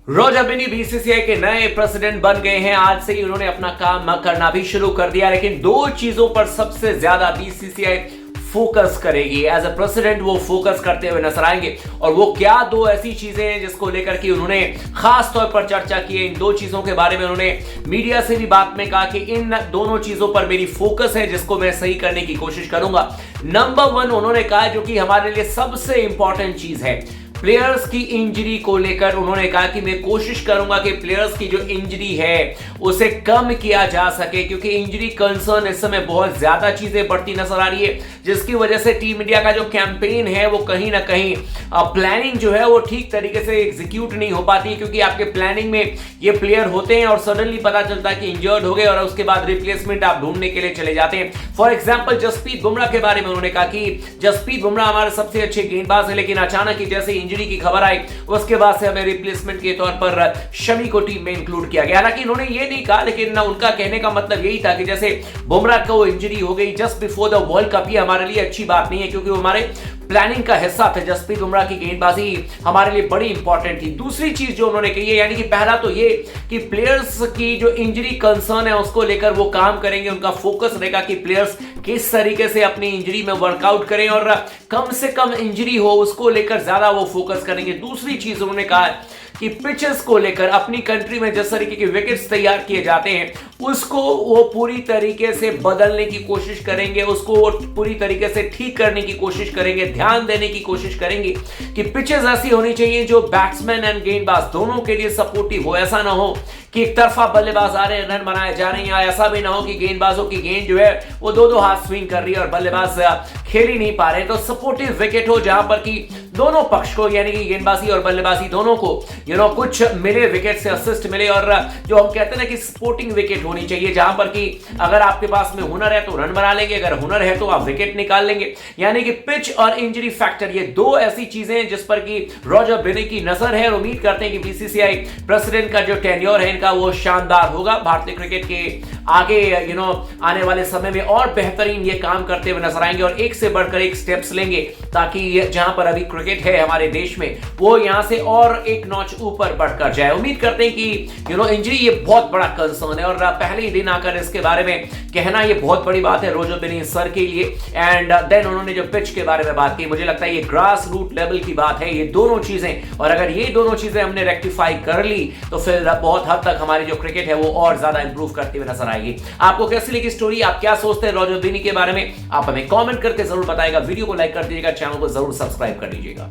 Roger Binni BCCI के नए president बन गए हैं। आज से ही उन्होंने अपना काम करना भी शुरू कर दिया, लेकिन दो चीजों पर सबसे ज्यादा बीसीसीआई फोकस करेगी। एज अ प्रेसिडेंट वो फोकस करते हुए नजर आएंगे, और वो क्या दो ऐसी चीजें हैं जिसको लेकर के उन्होंने खास तौर पर चर्चा की है। इन दो चीजों के बारे में उन्होंने मीडिया से भी बात में कहा कि इन दोनों चीजों पर मेरी फोकस है, जिसको मैं सही करने की कोशिश करूंगा। नंबर 1 उन्होंने कहा, जो कि हमारे लिए सबसे इंपॉर्टेंट चीज है, प्लेयर्स की इंजरी को लेकर उन्होंने कहा कि मैं कोशिश करूंगा कि प्लेयर्स की जो इंजरी है उसे कम किया जा सके, क्योंकि इंजरी कंसर्न इस समय बहुत ज्यादा चीजें बढ़ती नजर आ रही है, जिसकी वजह से टीम इंडिया का जो कैंपेन है वो कहीं ना कहीं प्लानिंग जो है वो ठीक तरीके से एग्जीक्यूट नहीं हो पाती, क्योंकि आपके प्लानिंग में ये प्लेयर होते हैं और सडनली पता चलता है कि इंजर्ड हो गए और उसके बाद रिप्लेसमेंट आप ढूंढने के लिए चले जाते हैं। फॉर एग्जाम्पल जसप्रीत बुमराह के बारे में उन्होंने कहा कि जसप्रीत बुमराह हमारे सबसे अच्छे गेंदबाज है, लेकिन अचानक ही जैसे इंजरी की खबर आई उसके बाद से हमें रिप्लेसमेंट के तौर पर शमी को टीम में इंक्लूड किया गया। हालांकि उन्होंने ये नहीं कहा, लेकिन उनका कहने का मतलब यही था कि जैसे बुमराह को इंजरी हो गई just before the world cup, ये हमारे लिए अच्छी बात नहीं है, क्योंकि वो हमारे प्लानिंग का हिस्सा थे। जसप्रीत बुमराह की गेंदबाजी हमारे लिए बड़ी इंपॉर्टेंट थी। दूसरी चीज जो उन्होंने कही है, यानी कि पहला तो ये कि प्लेयर्स की जो इंजरी कंसर्न है उसको लेकर वो काम करेंगे, उनका फोकस रहेगा कि प्लेयर्स किस तरीके से अपनी इंजरी में वर्कआउट करें और कम से कम इंजरी हो उसको लेकर ज्यादा वो फोकस करेंगे। दूसरी चीज उन्होंने कहा कि पिचेस को लेकर अपनी कंट्री में जिस तरीके के विकेट्स तैयार किए जाते हैं उसको वो पूरी तरीके से बदलने की कोशिश करेंगे, उसको वो पूरी तरीके से ठीक करने की कोशिश करेंगे, ध्यान देने की कोशिश करेंगे कि पिचेस ऐसी होनी चाहिए जो बैट्समैन एंड गेंदबाज दोनों के लिए सपोर्टिव हो। ऐसा ना हो कि एक तरफा बल्लेबाज आ रहे हैं, रन बनाए जा रहे हैं, या ऐसा भी ना हो कि गेंदबाजों की गेंद जो है वो दो हाथ स्विंग कर रही है और बल्लेबाज खेल ही नहीं पा रहे। तो सपोर्टिव विकेट हो जहां पर कि दोनों पक्ष को, यानी कि गेंदबाजी और बल्लेबाजी दोनों को कुछ मिले, विकेट से असिस्ट मिले, और जो हम कहते हैं ना कि स्पोर्टिंग विकेट होनी चाहिए, जहां पर कि अगर आपके पास में हुनर है तो रन बना लेंगे, अगर हुनर है तो आप विकेट निकाल लेंगे। यानी कि पिच और इंजरी फैक्टर, ये दो ऐसी चीजें हैं जिस पर कि रोजर बिन्नी की नजर है, और उम्मीद करते हैं कि बीसीसीआई प्रेसिडेंट का जो टेन्योर है इनका वो शानदार होगा। भारतीय क्रिकेट के आगे आने वाले समय में और बेहतरीन ये काम करते हुए नजर आएंगे और एक से बढ़कर एक स्टेप्स लेंगे, ताकि जहां पर अभी क्रिकेट है हमारे देश में वो यहां से और एक नॉच ऊपर बढ़कर जाए। उम्मीद करते हैं कि इंजरी ये बहुत बड़ा कंसर्न है, और पहले ही दिन आकर इसके बारे में कहना ये बहुत बड़ी बात है रोजर बिन्नी सर के लिए। एंड देन उन्होंने जो पिच के बारे में बात की, मुझे लगता है ये ग्रास रूट लेवल की बात है, ये दोनों चीजें, और अगर ये दोनों चीजें हमने रेक्टिफाई कर ली तो फिर बहुत हद तक हमारी जो क्रिकेट है वो और ज्यादा इंप्रूव करते हुए नजर आएगी। आपको कैसी लगी स्टोरी, आप क्या सोचते हैं रोजर बिन्नी के बारे में, आप हमें कमेंट करके जरूर बताएगा। वीडियो को लाइक कर दीजिएगा, चैनल को जरूर सब्सक्राइब कर लीजिएगा।